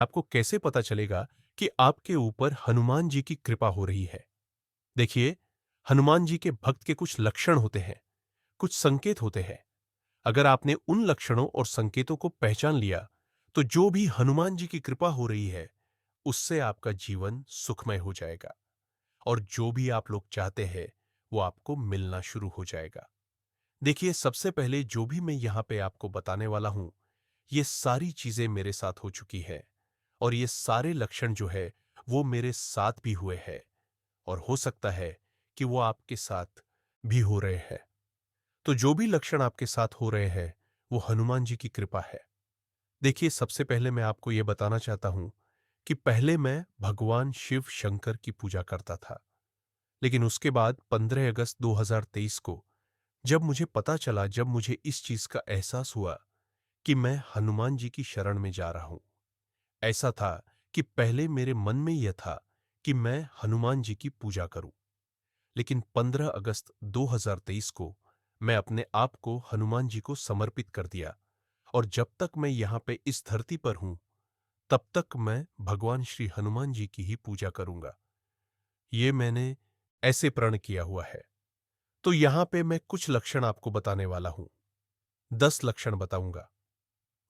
आपको कैसे पता चलेगा कि आपके ऊपर हनुमान जी की कृपा हो रही है? देखिए, हनुमान जी के भक्त के कुछ लक्षण होते हैं, कुछ संकेत होते हैं। अगर आपने उन लक्षणों और संकेतों को पहचान लिया, तो जो भी हनुमान जी की कृपा हो रही है, उससे आपका जीवन सुखमय हो जाएगा और जो भी आप लोग चाहते हैं, वो आपको मिलना शुरू हो जाएगा। देखिए, सबसे पहले जो भी मैं यहाँ पे आपको बताने वाला हूँ, ये सारी चीजें मेरे साथ हो चुकी है और ये सारे लक्षण जो है, वो मेरे साथ भी हुए हैं और हो सकता है कि वो आपके साथ भी हो रहे हैं। तो जो भी लक्षण आपके साथ हो रहे हैं, वो हनुमान जी की कृपा है। देखिए, सबसे पहले मैं आपको ये बताना चाहता हूं कि पहले मैं भगवान शिव शंकर की पूजा करता था, लेकिन उसके बाद 15 अगस्त 2023 को जब मुझे पता चला, जब मुझे इस चीज का एहसास हुआ कि मैं हनुमान जी की शरण में जा रहा हूं। ऐसा था कि पहले मेरे मन में यह था कि मैं हनुमान जी की पूजा करूं, लेकिन 15 अगस्त 2023 को मैं अपने आप को हनुमान जी को समर्पित कर दिया और जब तक मैं यहाँ पे इस धरती पर हूं, तब तक मैं भगवान श्री हनुमान जी की ही पूजा करूंगा। ये मैंने ऐसे प्रण किया हुआ है। तो यहाँ पे मैं कुछ लक्षण आपको बताने वाला हूं। 10 लक्षण बताऊंगा।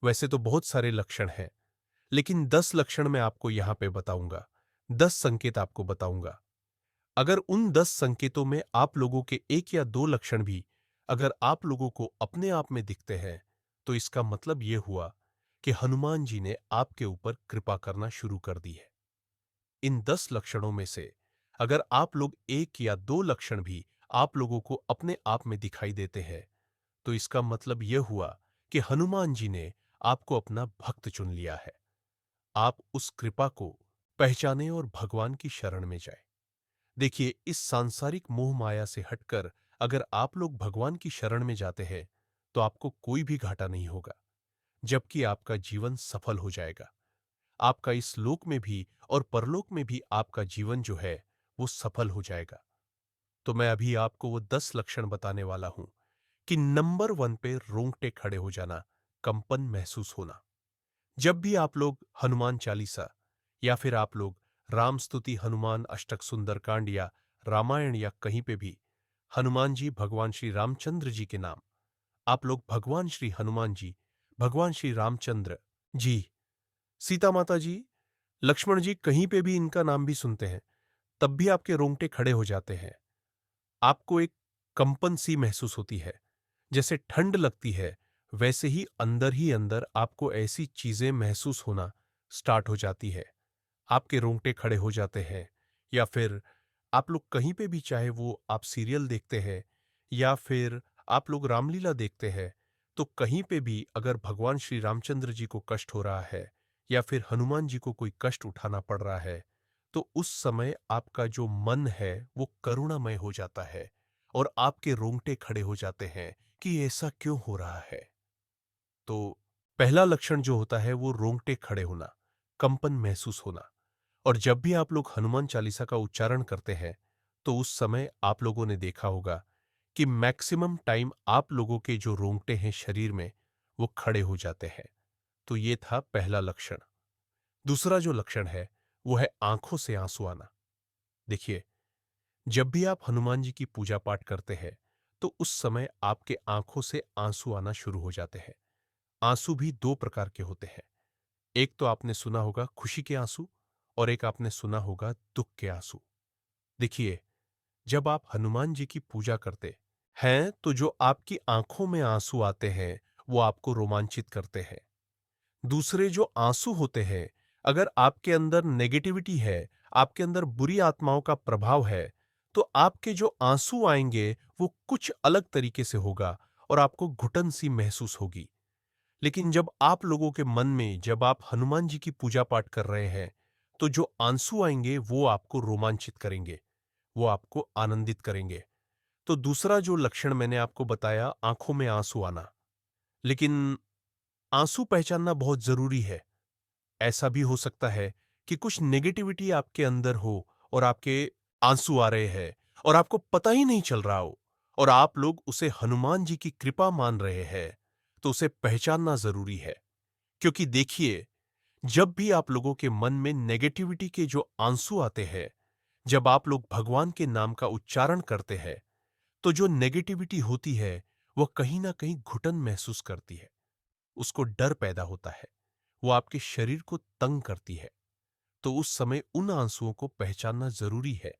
वैसे तो बहुत सारे लक्षण हैं, लेकिन 10 लक्षण मैं आपको यहाँ पे बताऊंगा। 10 संकेत आपको बताऊंगा। अगर उन 10 संकेतों में आप लोगों के एक या दो लक्षण भी अगर आप लोगों को अपने आप में दिखते हैं, तो इसका मतलब यह हुआ कि हनुमान जी ने आपके ऊपर कृपा करना शुरू कर दी है। इन 10 लक्षणों में से अगर आप लोग एक या दो लक्षण भी आप लोगों को अपने आप में दिखाई देते हैं, तो इसका मतलब यह हुआ कि हनुमान जी ने आपको अपना भक्त चुन लिया है। आप उस कृपा को पहचाने और भगवान की शरण में जाए। देखिए, इस सांसारिक मोह माया से हटकर अगर आप लोग भगवान की शरण में जाते हैं, तो आपको कोई भी घाटा नहीं होगा, जबकि आपका जीवन सफल हो जाएगा। आपका इस लोक में भी और परलोक में भी आपका जीवन जो है, वो सफल हो जाएगा। तो मैं अभी आपको वो 10 लक्षण बताने वाला हूं कि नंबर 1 पे रोंगटे खड़े हो जाना, कंपन महसूस होना। जब भी आप लोग हनुमान चालीसा या फिर आप लोग राम स्तुति, हनुमान अष्टक सुंदरकांड या रामायण या कहीं पे भी हनुमान जी, भगवान श्री रामचंद्र जी के नाम, आप लोग भगवान श्री हनुमान जी, भगवान श्री रामचंद्र जी, सीता माता जी, लक्ष्मण जी, कहीं पे भी इनका नाम भी सुनते हैं, तब भी आपके रोंगटे खड़े हो जाते हैं। आपको एक कंपन सी महसूस होती है, जैसे ठंड लगती है, वैसे ही अंदर आपको ऐसी चीजें महसूस होना स्टार्ट हो जाती है। आपके रोंगटे खड़े हो जाते हैं या फिर आप लोग कहीं पे भी, चाहे वो आप सीरियल देखते हैं या फिर आप लोग रामलीला देखते हैं, तो कहीं पे भी अगर भगवान श्री रामचंद्र जी को कष्ट हो रहा है या फिर हनुमान जी को कोई कष्ट उठाना पड़ रहा है, तो उस समय आपका जो मन है वो करुणामय हो जाता है और आपके रोंगटे खड़े हो जाते हैं कि ऐसा क्यों हो रहा है। तो पहला लक्षण जो होता है वो रोंगटे खड़े होना, कंपन महसूस होना। और जब भी आप लोग हनुमान चालीसा का उच्चारण करते हैं, तो उस समय आप लोगों ने देखा होगा कि मैक्सिमम टाइम आप लोगों के जो रोंगटे हैं शरीर में, वो खड़े हो जाते हैं। तो ये था पहला लक्षण। दूसरा जो लक्षण है, वो है आंखों से आंसू आना। देखिए, जब भी आप हनुमान जी की पूजा पाठ करते हैं, तो उस समय आपके आंखों से आंसू आना शुरू हो जाते हैं। आंसू भी दो प्रकार के होते हैं। एक तो आपने सुना होगा खुशी के आंसू और एक आपने सुना होगा दुख के आंसू। देखिए, जब आप हनुमान जी की पूजा करते हैं, तो जो आपकी आंखों में आंसू आते हैं, वो आपको रोमांचित करते हैं। दूसरे जो आंसू होते हैं, अगर आपके अंदर नेगेटिविटी है, आपके अंदर बुरी आत्माओं का प्रभाव है, तो आपके जो आंसू आएंगे, वो कुछ अलग तरीके से होगा और आपको घुटन सी महसूस होगी। लेकिन जब आप लोगों के मन में, जब आप हनुमान जी की पूजा पाठ कर रहे हैं, तो जो आंसू आएंगे वो आपको रोमांचित करेंगे, वो आपको आनंदित करेंगे। तो दूसरा जो लक्षण मैंने आपको बताया, आंखों में आंसू आना। लेकिन आंसू पहचानना बहुत जरूरी है। ऐसा भी हो सकता है कि कुछ नेगेटिविटी आपके अंदर हो और आपके आंसू आ रहे हैं और आपको पता ही नहीं चल रहा हो और आप लोग उसे हनुमान जी की कृपा मान रहे हैं, तो उसे पहचानना जरूरी है। क्योंकि देखिए, जब भी आप लोगों के मन में नेगेटिविटी के जो आंसू आते हैं, जब आप लोग भगवान के नाम का उच्चारण करते हैं, तो जो नेगेटिविटी होती है, वह कहीं ना कहीं घुटन महसूस करती है, उसको डर पैदा होता है, वो आपके शरीर को तंग करती है। तो उस समय उन आंसुओं को पहचानना जरूरी है।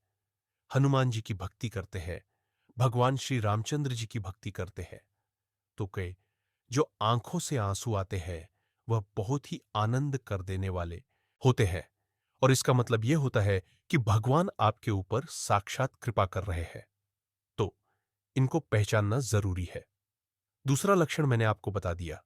हनुमान जी की भक्ति करते हैं, भगवान श्री रामचंद्र जी की भक्ति करते हैं, तो के जो आंखों से आंसू आते हैं, वह बहुत ही आनंद कर देने वाले होते हैं। और इसका मतलब यह होता है कि भगवान आपके ऊपर साक्षात कृपा कर रहे हैं। तो इनको पहचानना जरूरी है। दूसरा लक्षण मैंने आपको बता दिया।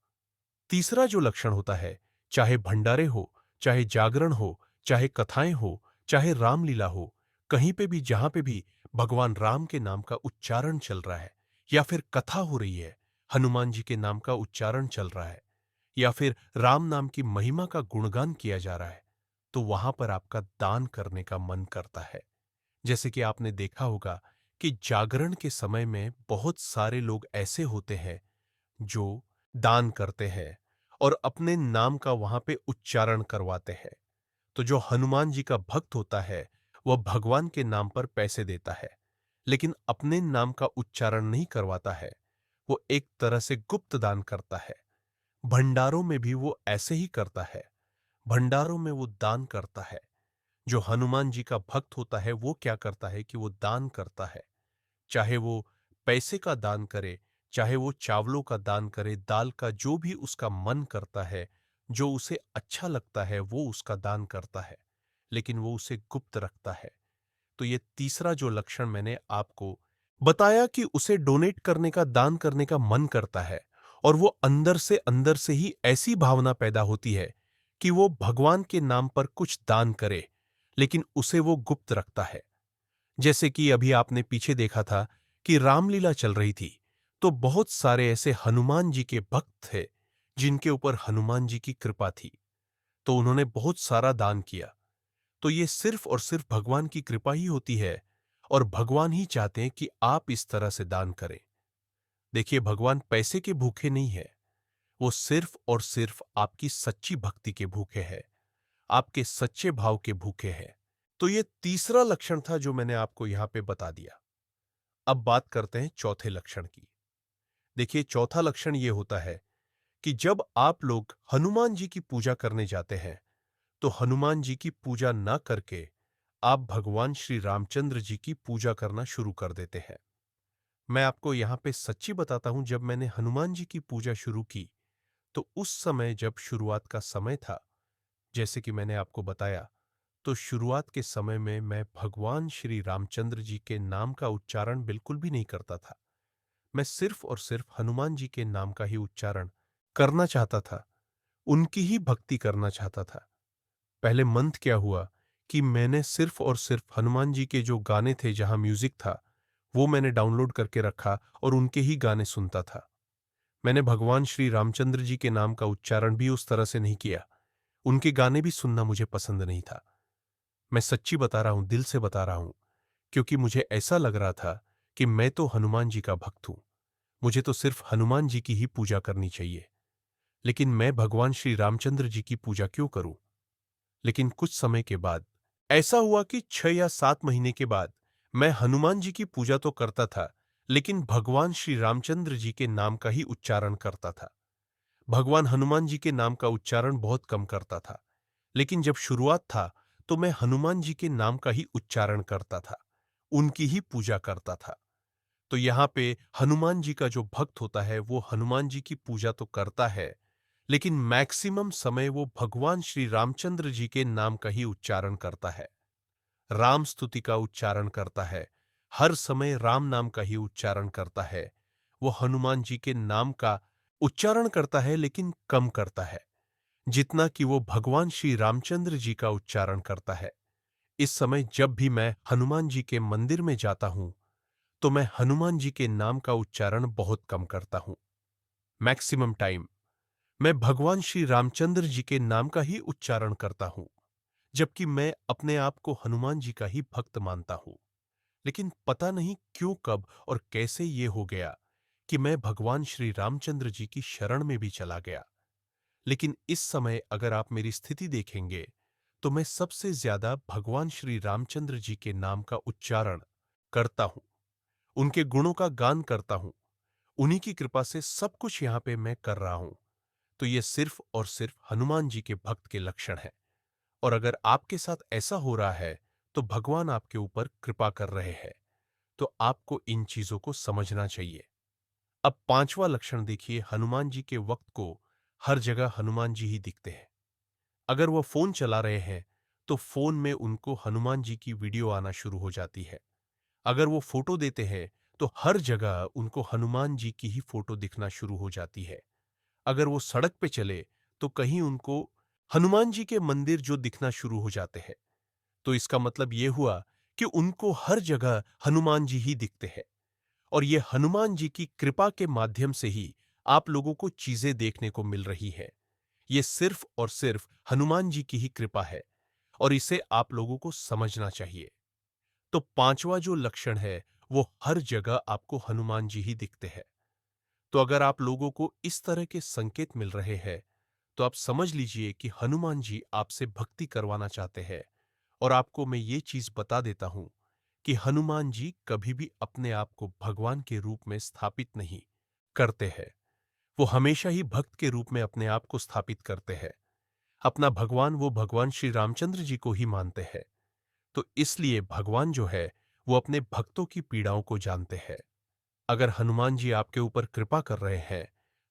तीसरा जो लक्षण होता है, चाहे भंडारे हो, चाहे जागरण हो, चाहे कथाएं हो, चाहे रामलीला हो, कहीं पे भी जहां पे भी भगवान राम के नाम का उच्चारण चल रहा है, या फिर कथा हो रही है, हनुमान जी के नाम का उच्चारण चल रहा है, या फिर राम नाम की महिमा का गुणगान किया जा रहा है, तो वहां पर आपका दान करने का मन करता है। जैसे कि आपने देखा होगा कि जागरण के समय में बहुत सारे लोग ऐसे होते हैं जो दान करते हैं और अपने नाम का वहां पे उच्चारण करवाते हैं। तो जो हनुमान जी का भक्त होता है, वह भगवान के नाम पर पैसे देता है, लेकिन अपने नाम का उच्चारण नहीं करवाता है। वो एक तरह से गुप्त दान करता है। भंडारों में भी वो ऐसे ही करता है। भंडारों में वो दान करता है। जो हनुमान जी का भक्त होता है, वो क्या करता है कि वो दान करता है। चाहे वो पैसे का दान करे, चाहे वो चावलों का दान करे, दाल का, जो भी उसका मन करता है, जो उसे अच्छा लगता है, वो उसका दान करता है, लेकिन वो उसे गुप्त रखता है। तो ये तीसरा जो लक्षण मैंने आपको बताया कि उसे डोनेट करने का, दान करने का मन करता है, और वो अंदर से ही ऐसी भावना पैदा होती है कि वो भगवान के नाम पर कुछ दान करे, लेकिन उसे वो गुप्त रखता है। जैसे कि अभी आपने पीछे देखा था कि रामलीला चल रही थी, तो बहुत सारे ऐसे हनुमान जी के भक्त थे जिनके ऊपर हनुमान जी की कृपा थी, तो उन्होंने बहुत सारा दान किया। तो ये सिर्फ और सिर्फ भगवान की कृपा ही होती है, और भगवान ही चाहते हैं कि आप इस तरह से दान करें। देखिए, भगवान पैसे के भूखे नहीं है, वो सिर्फ और सिर्फ आपकी सच्ची भक्ति के भूखे हैं, आपके सच्चे भाव के भूखे हैं। तो ये तीसरा लक्षण था जो मैंने आपको यहां पे बता दिया। अब बात करते हैं चौथे लक्षण की। देखिए, चौथा लक्षण ये होता है कि जब आप लोग हनुमान जी की पूजा करने जाते हैं, तो हनुमान जी की पूजा ना करके आप भगवान श्री रामचंद्र जी की पूजा करना शुरू कर देते हैं। मैं आपको यहां पे सच्ची बताता हूं, जब मैंने हनुमान जी की पूजा शुरू की, तो उस समय जब शुरुआत का समय था, जैसे कि मैंने आपको बताया, तो शुरुआत के समय में मैं भगवान श्री रामचंद्र जी के नाम का उच्चारण बिल्कुल भी नहीं करता था। मैं सिर्फ और सिर्फ हनुमान जी के नाम का ही उच्चारण करना चाहता था, उनकी ही भक्ति करना चाहता था। पहले मंथ क्या हुआ कि मैंने सिर्फ और सिर्फ हनुमान जी के जो गाने थे, जहां म्यूजिक था, वो मैंने डाउनलोड करके रखा और उनके ही गाने सुनता था। मैंने भगवान श्री रामचंद्र जी के नाम का उच्चारण भी उस तरह से नहीं किया। उनके गाने भी सुनना मुझे पसंद नहीं था। मैं सच्ची बता रहा हूं, दिल से बता रहा हूं, क्योंकि मुझे ऐसा लग रहा था कि मैं तो हनुमान जी का भक्त हूं, मुझे तो सिर्फ हनुमान जी की ही पूजा करनी चाहिए। लेकिन मैं भगवान श्री रामचंद्र जी की पूजा क्यों करूं? लेकिन कुछ समय के बाद ऐसा हुआ कि 6 या 7 महीने के बाद मैं हनुमान जी की पूजा तो करता था, लेकिन भगवान श्री रामचंद्र जी के नाम का ही उच्चारण करता था। भगवान हनुमान जी के नाम का उच्चारण बहुत कम करता था। लेकिन जब शुरुआत था, तो मैं हनुमान जी के नाम का ही उच्चारण करता था, उनकी ही पूजा करता था। तो यहाँ पे हनुमान जी का जो भक्त होता है, वो हनुमान जी की पूजा तो करता है, लेकिन मैक्सिमम समय वो भगवान श्री रामचंद्र जी के नाम का ही उच्चारण करता है, राम स्तुति का उच्चारण करता है, हर समय राम नाम का ही उच्चारण करता है। वो हनुमान जी के नाम का उच्चारण करता है, लेकिन कम करता है, जितना कि वो भगवान श्री रामचंद्र जी का उच्चारण करता है। इस समय जब भी मैं हनुमान जी के मंदिर में जाता हूं, तो मैं हनुमान जी के नाम का उच्चारण बहुत कम करता हूं। मैक्सिमम टाइम मैं भगवान श्री रामचंद्र जी के नाम का ही उच्चारण करता हूं, जबकि मैं अपने आप को हनुमान जी का ही भक्त मानता हूं। लेकिन पता नहीं क्यों, कब और कैसे ये हो गया कि मैं भगवान श्री रामचंद्र जी की शरण में भी चला गया। लेकिन इस समय अगर आप मेरी स्थिति देखेंगे तो मैं सबसे ज्यादा भगवान श्री रामचंद्र जी के नाम का उच्चारण करता हूं, उनके गुणों का गान करता हूं। उन्हीं की कृपा से सब कुछ यहां पे मैं कर रहा हूं। तो ये सिर्फ और सिर्फ हनुमान जी के भक्त के लक्षण है। और अगर आपके साथ ऐसा हो रहा है तो भगवान आपके ऊपर कृपा कर रहे हैं। तो आपको इन चीजों को समझना चाहिए। अब पांचवा लक्षण देखिए, हनुमान जी के वक्त को हर जगह हनुमान जी ही दिखते हैं। अगर वो फोन चला रहे हैं तो फोन में उनको हनुमान जी की वीडियो आना शुरू हो जाती है। अगर वो फोटो देते हैं तो हर जगह उनको हनुमान जी की ही फोटो दिखना शुरू हो जाती है। अगर वो सड़क पे चले तो कहीं उनको हनुमान जी के मंदिर जो दिखना शुरू हो जाते हैं। तो इसका मतलब ये हुआ कि उनको हर जगह हनुमान जी ही दिखते हैं। और ये हनुमान जी की कृपा के माध्यम से ही आप लोगों को चीजें देखने को मिल रही है। ये सिर्फ और सिर्फ हनुमान जी की ही कृपा है और इसे आप लोगों को समझना चाहिए। तो पांचवा जो लक्षण है वो हर जगह आपको हनुमान जी ही दिखते हैं। तो अगर आप लोगों को इस तरह के संकेत मिल रहे हैं तो आप समझ लीजिए कि हनुमान जी आपसे भक्ति करवाना चाहते हैं। और आपको मैं ये चीज बता देता हूं कि हनुमान जी कभी भी अपने आप को भगवान के रूप में स्थापित नहीं करते हैं। वो हमेशा ही भक्त के रूप में अपने आप को स्थापित करते हैं। अपना भगवान वो भगवान श्री रामचंद्र जी को ही मानते हैं। तो इसलिए भगवान जो है वो अपने भक्तों की पीड़ाओं को जानते हैं। अगर हनुमान जी आपके ऊपर कृपा कर रहे हैं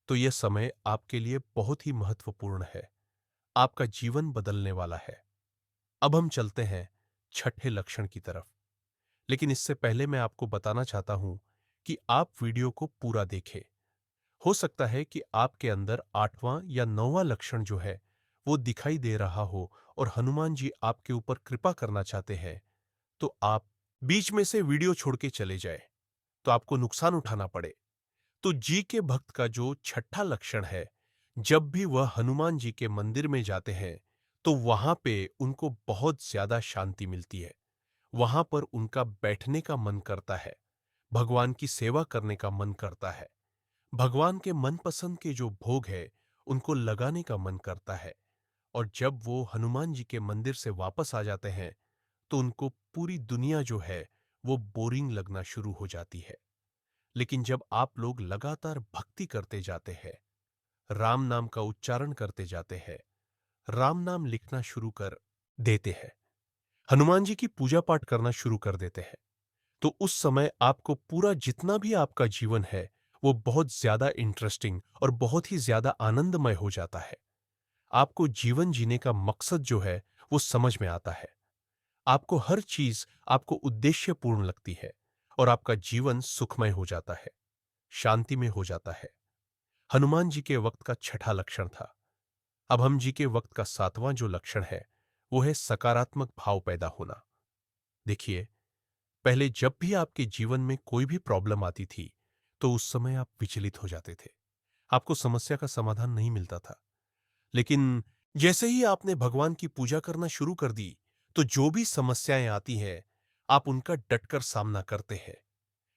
तो यह समय आपके लिए बहुत ही महत्वपूर्ण है। आपका जीवन बदलने वाला है। अब हम चलते हैं छठे लक्षण की तरफ। लेकिन इससे पहले मैं आपको बताना चाहता हूं कि आप वीडियो को पूरा देखें। हो सकता है कि आपके अंदर आठवां या नौवां लक्षण जो है वो दिखाई दे रहा हो और हनुमान जी आपके ऊपर कृपा करना चाहते हैं। तो आप बीच में से वीडियो छोड़ के चले जाए तो आपको नुकसान उठाना पड़े। तो जी के भक्त का जो छठा लक्षण है, जब भी वह हनुमान जी के मंदिर में जाते हैं तो वहां पे उनको बहुत ज्यादा शांति मिलती है। वहां पर उनका बैठने का मन करता है, भगवान की सेवा करने का मन करता है, भगवान के मनपसंद के जो भोग है उनको लगाने का मन करता है। और जब वो हनुमान जी के मंदिर से वापस आ जाते हैं तो उनको पूरी दुनिया जो है वो बोरिंग लगना शुरू हो जाती है। लेकिन जब आप लोग लगातार भक्ति करते जाते हैं, राम नाम का उच्चारण करते जाते हैं, राम नाम लिखना शुरू कर देते हैं, हनुमान जी की पूजा पाठ करना शुरू कर देते हैं, तो उस समय आपको पूरा जितना भी आपका जीवन है वो बहुत ज्यादा इंटरेस्टिंग और बहुत ही ज्यादा आनंदमय हो जाता है। आपको जीवन जीने का मकसद जो है वो समझ में आता है। आपको हर चीज आपको उद्देश्यपूर्ण लगती है और आपका जीवन सुखमय हो जाता है, शांति में हो जाता है। हनुमान जी के वक्त का छठा लक्षण था। अब हम जी के वक्त का सातवां जो लक्षण है वो है सकारात्मक भाव पैदा होना। देखिए, पहले जब भी आपके जीवन में कोई भी प्रॉब्लम आती थी तो उस समय आप विचलित हो जाते थे, आपको समस्या का समाधान नहीं मिलता था। लेकिन जैसे ही आपने भगवान की पूजा करना शुरू कर दी तो जो भी समस्याएं आती हैं आप उनका डटकर सामना करते हैं।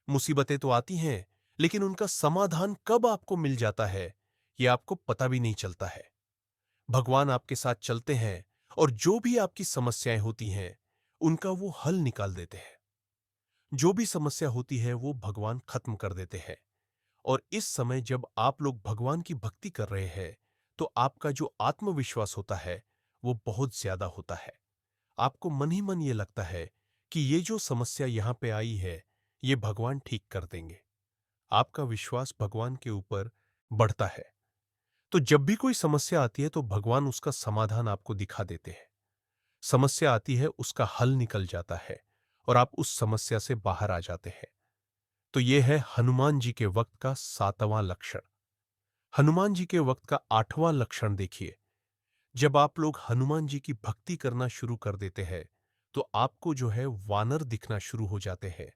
मुसीबतें तो आती हैं लेकिन उनका समाधान कब आपको मिल जाता है ये आपको पता भी नहीं चलता है। भगवान आपके साथ चलते हैं और जो भी आपकी समस्याएं होती हैं उनका वो हल निकाल देते हैं। जो भी समस्या होती है वो भगवान खत्म कर देते हैं। और इस समय जब आप लोग भगवान की भक्ति कर रहे हैं तो आपका जो आत्मविश्वास होता है वो बहुत ज्यादा होता है। आपको मन ही मन ये लगता है कि ये जो समस्या यहां पे आई है ये भगवान ठीक कर देंगे। आपका विश्वास भगवान के ऊपर बढ़ता है। तो जब भी कोई समस्या आती है तो भगवान उसका समाधान आपको दिखा देते हैं। समस्या आती है उसका हल निकल जाता है और आप उस समस्या से बाहर आ जाते हैं। तो यह है हनुमान जी के वक्त का सातवां लक्षण। हनुमान जी के वक्त का आठवां लक्षण देखिए। जब आप लोग हनुमान जी की भक्ति करना शुरू कर देते हैं तो आपको जो है वानर दिखना शुरू हो जाते हैं।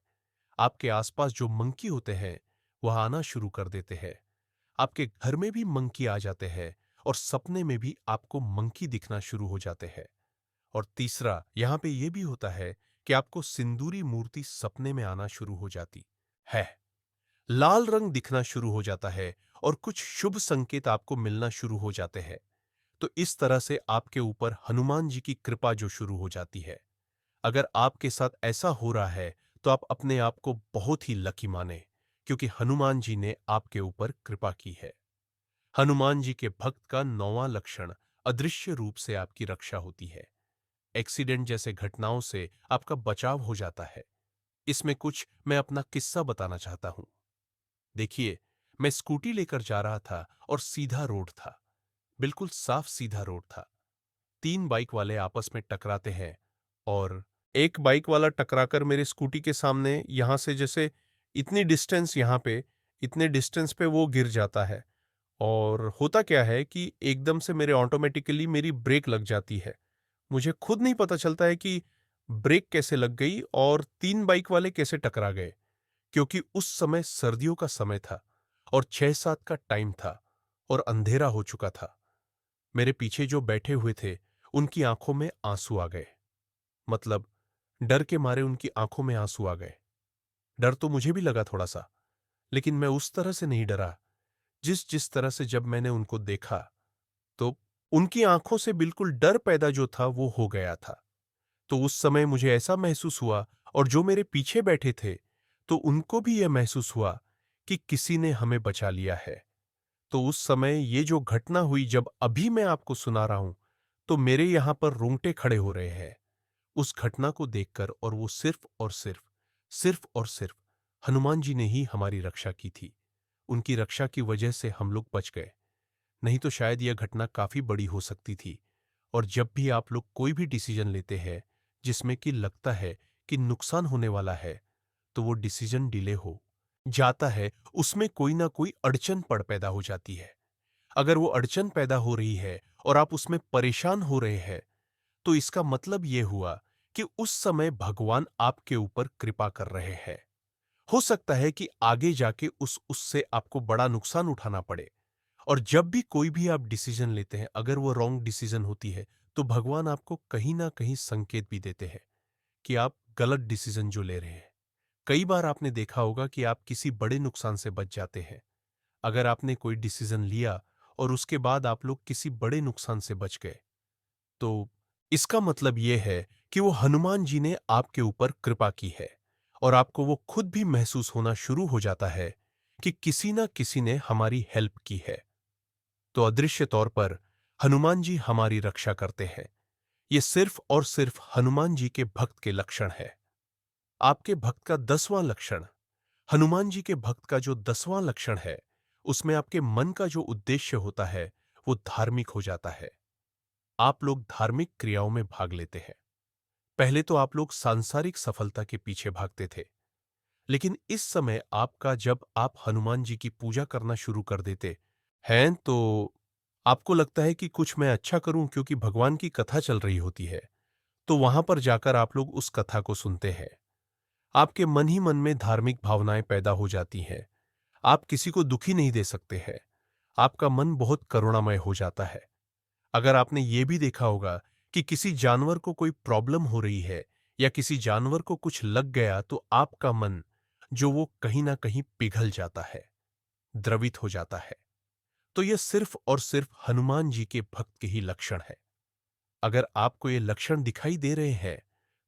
आपके आसपास जो मंकी होते हैं वह आना शुरू कर देते हैं। आपके घर में भी मंकी आ जाते हैं और सपने में भी आपको मंकी दिखना शुरू हो जाते हैं। और तीसरा यहां पे यह भी होता है कि आपको सिंदूरी मूर्ति सपने में आना शुरू हो जाती है। लाल रंग दिखना शुरू हो जाता है और कुछ शुभ संकेत आपको मिलना शुरू हो जाते हैं। तो इस तरह से आपके ऊपर हनुमान जी की कृपा जो शुरू हो जाती है। अगर आपके साथ ऐसा हो रहा है, तो आप अपने आप को बहुत ही लकी माने, क्योंकि हनुमान जी ने आपके ऊपर कृपा की है। हनुमान जी के भक्त का 9वां लक्षण अदृश्य रूप से आपकी रक्षा होती है। एक्सीडेंट जैसे घटनाओं से आपका बचाव हो जाता है। इसमें कुछ मैं अपना किस्सा बताना चाहता हूं। देखिए, मैं स्कूटी लेकर जा रहा था और सीधा रोड था, बिल्कुल साफ सीधा रोड था। 3 बाइक वाले आपस में टकराते हैं और एक बाइक वाला टकराकर मेरे स्कूटी के सामने यहां से जैसे इतनी डिस्टेंस यहां पे, इतने डिस्टेंस पे वो गिर जाता है। और होता क्या है कि एकदम से मेरे ऑटोमेटिकली मेरी ब्रेक लग जाती है। मुझे खुद नहीं पता चलता है कि ब्रेक कैसे लग गई और 3 बाइक वाले कैसे टकरा गए, क्योंकि उस समय सर्दियों का समय था और 6-7 का टाइम था और अंधेरा हो चुका था। मेरे पीछे जो बैठे हुए थे, उनकी आंखों में आंसू आ गए। मतलब डर के मारे उनकी आंखों में आंसू आ गए। डर तो मुझे भी लगा थोड़ा-सा, लेकिन मैं उस तरह से नहीं डरा, जिस जिस तरह से जब मैंने उनको देखा, तो उनकी आंखों से बिल्कुल डर पैदा जो था वो हो गया था। तो उस समय मुझे ऐसा महसूस हुआ और जो मेरे पीछे बैठे थे, तो उनको भी यह महसूस हुआ कि किसी ने हमें बचा लिया है। तो उस समय ये जो घटना हुई जब अभी मैं आपको सुना रहा हूं, तो मेरे यहां पर रोंगटे खड़े हो रहे हैं उस घटना को देखकर। और वो सिर्फ और सिर्फ हनुमान जी ने ही हमारी रक्षा की थी। उनकी रक्षा की वजह से हम लोग बच गए, नहीं तो शायद यह घटना काफी बड़ी हो सकती थी। और जब भी आप लोग कोई भी डिसीजन लेते हैं जिसमें कि लगता है कि नुकसान होने वाला है, तो वो डिसीजन डिले हो जाता है, उसमें कोई ना कोई अड़चन पड़ पैदा हो जाती है। अगर वो अड़चन पैदा हो रही है और आप उसमें परेशान हो रहे हैं, तो इसका मतलब ये हुआ कि उस समय भगवान आपके ऊपर कृपा कर रहे हैं। हो सकता है कि आगे जाके उससे आपको बड़ा नुकसान उठाना पड़े। और जब भी कोई भी आप डिसीजन लेते हैं, अगर वो रॉन्ग डिसीजन होती है, तो भगवान आपको कहीं ना कहीं संकेत भी देते हैं कि आप गलत डिसीजन जो ले रहे हैं। कई बार आपने देखा होगा कि आप किसी बड़े नुकसान से बच जाते हैं। अगर आपने कोई डिसीजन लिया और उसके बाद आप लोग किसी बड़े नुकसान से बच गए, तो इसका मतलब यह है कि वो हनुमान जी ने आपके ऊपर कृपा की है और आपको वो खुद भी महसूस होना शुरू हो जाता है कि किसी ना किसी ने हमारी हेल्प की है। तो अदृश्य तौर पर हनुमान जी हमारी रक्षा करते हैं। ये सिर्फ और सिर्फ हनुमान जी के भक्त के लक्षण है। आपके भक्त का 10वां लक्षण, हनुमान जी के भक्त का जो 10वां लक्षण है, उसमें आपके मन का जो उद्देश्य होता है, वो धार्मिक हो जाता है। आप लोग धार्मिक क्रियाओं में भाग लेते हैं। पहले तो आप लोग सांसारिक सफलता के पीछे भागते थे, लेकिन इस समय आपका जब आप हनुमान जी की पूजा करना शुरू कर देते हैं, तो आपको लगता है कि कुछ मैं अच्छा करूं, क्योंकि भगवान की कथा चल रही होती है। तो वहां पर जाकर आप लोग उस कथा को सुनते हैं। आपके मन ही मन में धार्मिक भावनाएं पैदा हो जाती हैं। आप किसी को दुखी नहीं दे सकते हैं। आपका मन बहुत करुणामय हो जाता है। अगर आपने ये भी देखा होगा कि किसी जानवर को कोई प्रॉब्लम हो रही है या किसी जानवर को कुछ लग गया, तो आपका मन जो वो कहीं ना कहीं पिघल जाता है, द्रवित हो जाता है। तो यह सिर्फ और सिर्फ हनुमान जी के भक्त के ही लक्षण है। अगर आपको ये लक्षण दिखाई दे रहे हैं,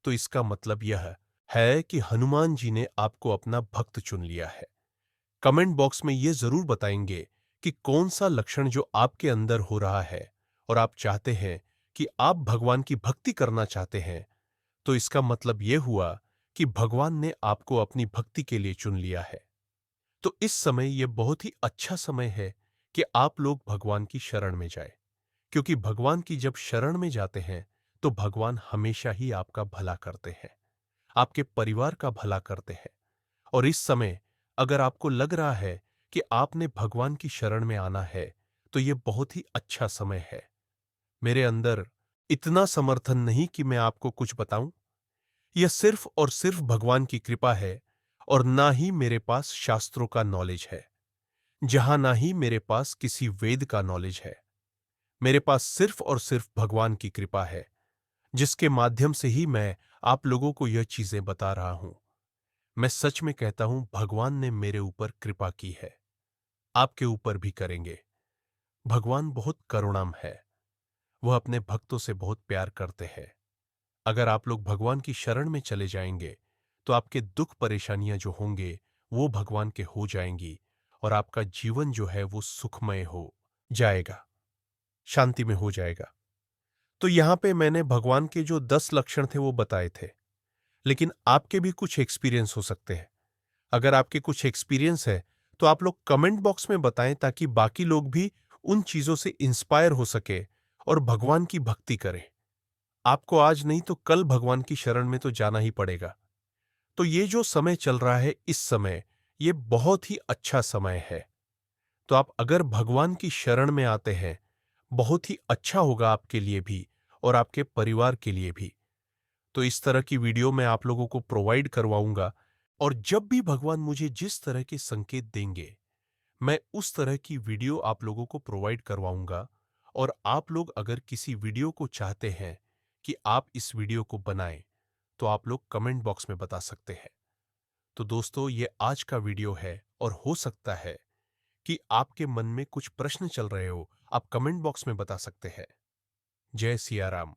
तो इसका मतलब यह है कि हनुमान जी ने आपको अपना भक्त चुन लिया है। कमेंट बॉक्स में ये जरूर बताएंगे कि कौन सा लक्षण जो आपके अंदर हो रहा है और आप चाहते हैं कि आप भगवान की भक्ति करना चाहते हैं, तो इसका मतलब यह हुआ कि भगवान ने आपको अपनी भक्ति के लिए चुन लिया है। तो इस समय यह बहुत ही अच्छा समय है कि आप लोग भगवान की शरण में जाए, क्योंकि भगवान की जब शरण में जाते हैं, तो भगवान हमेशा ही आपका भला करते हैं, आपके परिवार का भला करते हैं। और इस समय अगर आपको लग रहा है कि आपने भगवान की शरण में आना है, तो यह बहुत ही अच्छा समय है। मेरे अंदर इतना समर्थन नहीं कि मैं आपको कुछ बताऊं। यह सिर्फ और सिर्फ भगवान की कृपा है, और ना ही मेरे पास शास्त्रों का नॉलेज है, जहां ना ही मेरे पास किसी वेद का नॉलेज है। मेरे पास सिर्फ और सिर्फ भगवान की कृपा है, जिसके माध्यम से ही मैं आप लोगों को यह चीजें बता रहा हूं। मैं सच में कहता हूं, भगवान ने मेरे ऊपर कृपा की है, आपके ऊपर भी करेंगे। भगवान बहुत करुणाम है। वह अपने भक्तों से बहुत प्यार करते हैं। अगर आप लोग भगवान की शरण में चले जाएंगे तो आपके दुख परेशानियां जो होंगे वो भगवान के हो जाएंगी और आपका जीवन जो है वो सुखमय हो जाएगा, शांति में हो जाएगा। तो यहां पे मैंने भगवान के जो 10 लक्षण थे वो बताए थे, लेकिन आपके भी कुछ एक्सपीरियंस हो सकते हैं। अगर आपके कुछ एक्सपीरियंस है तो आप लोग कमेंट बॉक्स में बताएं ताकि बाकी लोग भी उन चीजों से इंस्पायर हो सके और भगवान की भक्ति करें। आपको आज नहीं तो कल भगवान की शरण में तो जाना ही पड़ेगा। तो ये जो समय चल रहा है इस समय, ये बहुत ही अच्छा समय है। तो आप अगर भगवान की शरण में आते हैं, बहुत ही अच्छा होगा आपके लिए भी और आपके परिवार के लिए भी। तो इस तरह की वीडियो मैं आप लोगों को प्रोवाइड करवाऊंगा और जब भी भगवान मुझे जिस तरह के संकेत देंगे, मैं उस तरह की वीडियो आप लोगों को प्रोवाइड करवाऊंगा। और आप लोग अगर किसी वीडियो को चाहते हैं कि आप इस वीडियो को बनाएं, तो आप लोग कमेंट बॉक्स में बता सकते हैं। तो दोस्तों, ये आज का वीडियो है और हो सकता है कि आपके मन में कुछ प्रश्न चल रहे हो, आप कमेंट बॉक्स में बता सकते हैं। जय सिया राम।